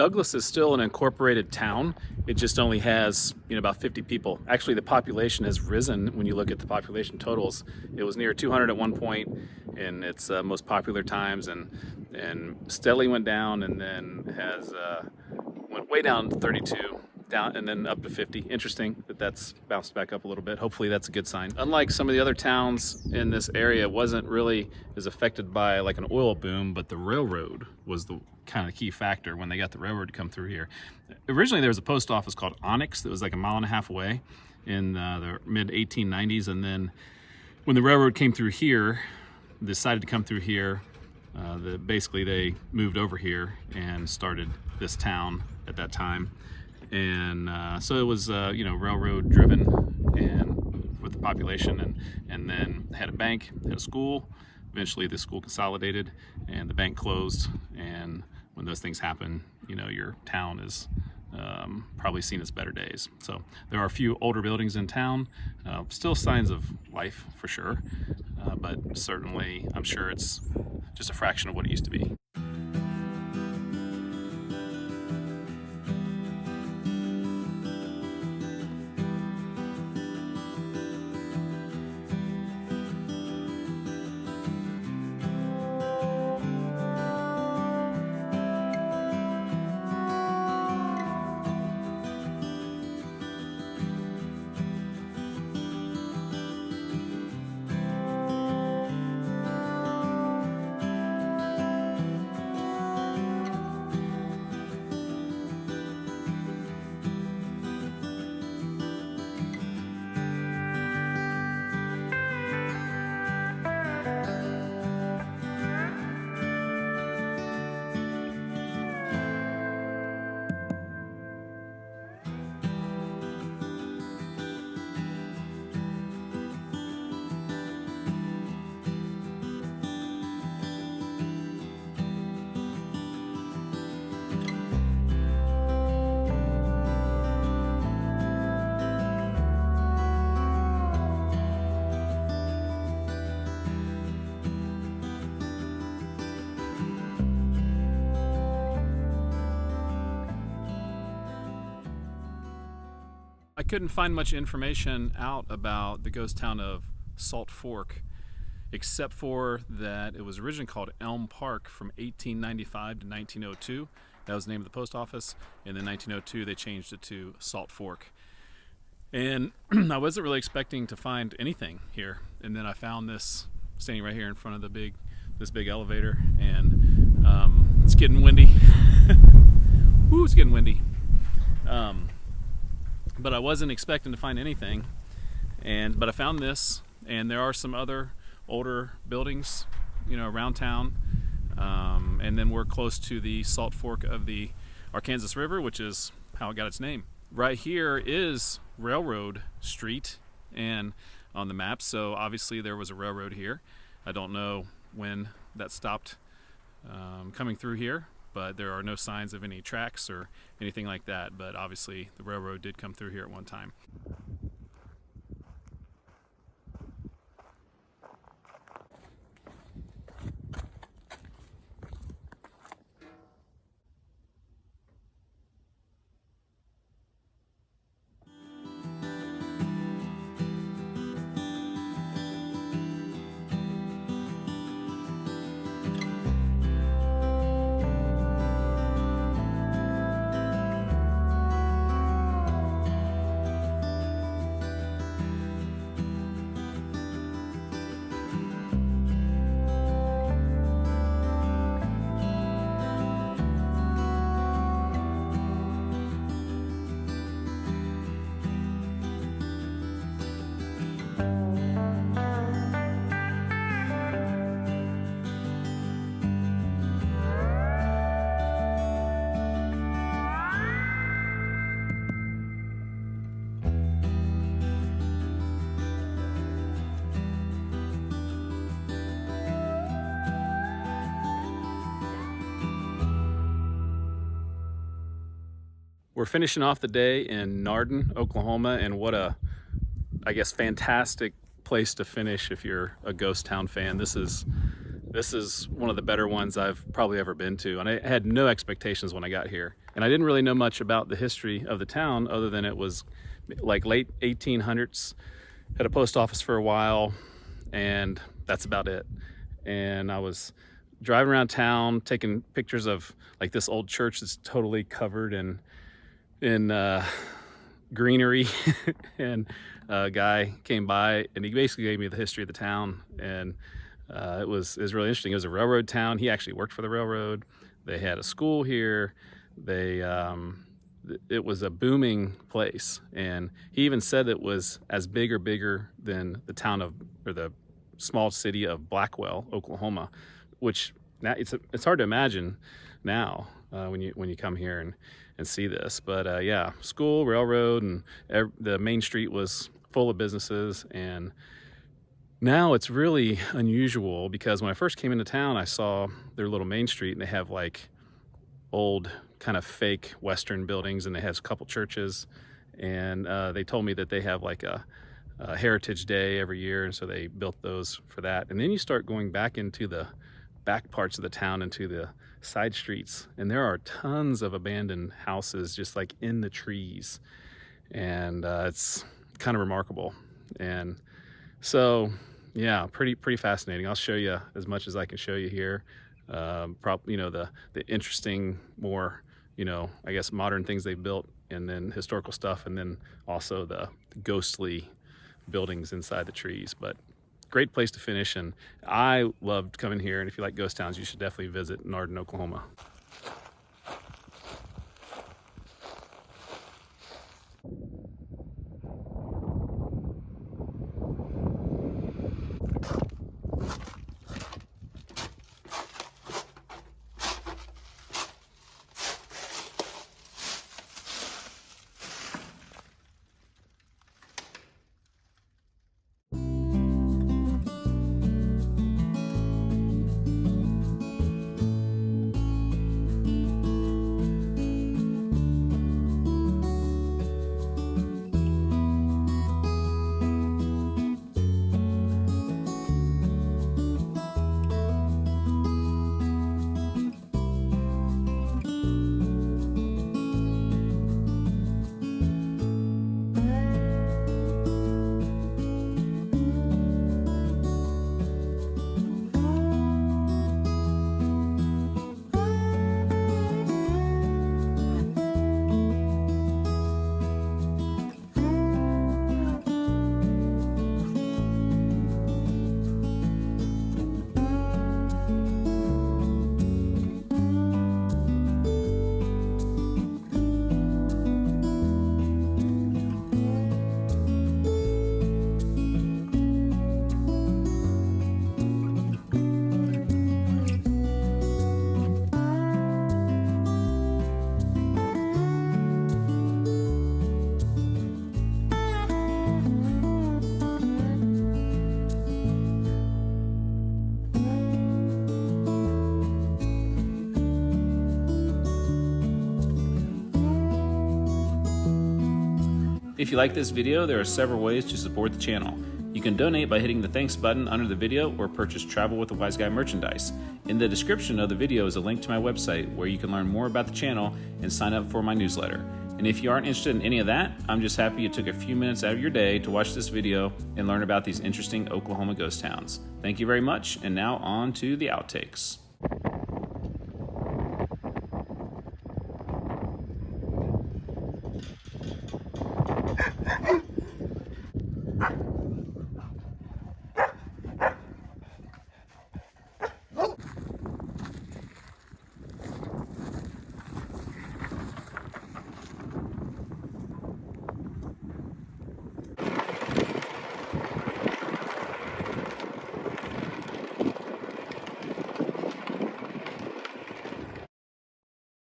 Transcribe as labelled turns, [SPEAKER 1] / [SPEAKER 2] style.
[SPEAKER 1] Douglas is still an incorporated town. It just only has, about 50 people. Actually, the population has risen when you look at the population totals. It was near 200 at one point in its most popular times, and steadily went down, and then has went way down to 32. Down and then up to 50. Interesting that that's bounced back up a little bit. Hopefully that's a good sign. Unlike some of the other towns in this area, it wasn't really as affected by like an oil boom, but the railroad was the kind of key factor when they got the railroad to come through here. Originally there was a post office called Onyx that was like a mile and a half away in the mid 1890s, and then when the railroad came through here, decided to come through here, basically they moved over here and started this town at that time. And so it was, railroad driven and with the population, and then had a bank, had a school. Eventually the school consolidated and the bank closed. And when those things happen, your town is probably seen as better days. So there are a few older buildings in town, still signs of life for sure, but certainly I'm sure it's just a fraction of what it used to be. I couldn't find much information out about the ghost town of Salt Fork, except for that it was originally called Elm Park from 1895 to 1902. That was the name of the post office. And then 1902 they changed it to Salt Fork. And I wasn't really expecting to find anything here. And then I found this standing right here in front of this big elevator, and it's getting windy. Woo, it's getting windy. But I wasn't expecting to find anything, but I found this, and there are some other older buildings, around town, and then we're close to the Salt Fork of the Arkansas River, which is how it got its name. Right here is Railroad Street, and on the map, so obviously there was a railroad here. I don't know when that stopped coming through here, but there are no signs of any tracks or anything like that. But obviously the railroad did come through here at one time. We're finishing off the day in Nardin, Oklahoma, and what a, I guess, fantastic place to finish if you're a ghost town fan. This is This is one of the better ones I've probably ever been to, and I had no expectations when I got here. And I didn't really know much about the history of the town other than it was like late 1800s, had a post office for a while, and that's about it. And I was driving around town taking pictures of like this old church that's totally covered in greenery and a guy came by and he basically gave me the history of the town, and it was really interesting. It was a railroad town. He actually worked for the railroad. They had a school here. It was a booming place, and he even said it was as big or bigger than the town of, or the small city of Blackwell, Oklahoma, which now it's hard to imagine now when you come here and see this. But yeah, school, railroad, and the main street was full of businesses. And now it's really unusual because when I first came into town, I saw their little main street, and they have like old kind of fake Western buildings, and they have a couple churches. And they told me that they have like a Heritage Day every year, and so they built those for that. And then you start going back into the back parts of the town, into the side streets, and there are tons of abandoned houses just like in the trees, and it's kind of remarkable. And so yeah, pretty fascinating. I'll show you as much as I can show you here. Probably, the interesting, more, I guess modern things they've built, and then historical stuff, and then also the ghostly buildings inside the trees. But great place to finish, and I loved coming here. And if you like ghost towns, you should definitely visit Nardin, Oklahoma. If you like this video, there are several ways to support the channel. You can donate by hitting the thanks button under the video, or purchase Travel with the Wiseguy merchandise. In the description of the video is a link to my website where you can learn more about the channel and sign up for my newsletter. And if you aren't interested in any of that, I'm just happy you took a few minutes out of your day to watch this video and learn about these interesting Oklahoma ghost towns. Thank you very much, and now on to the outtakes.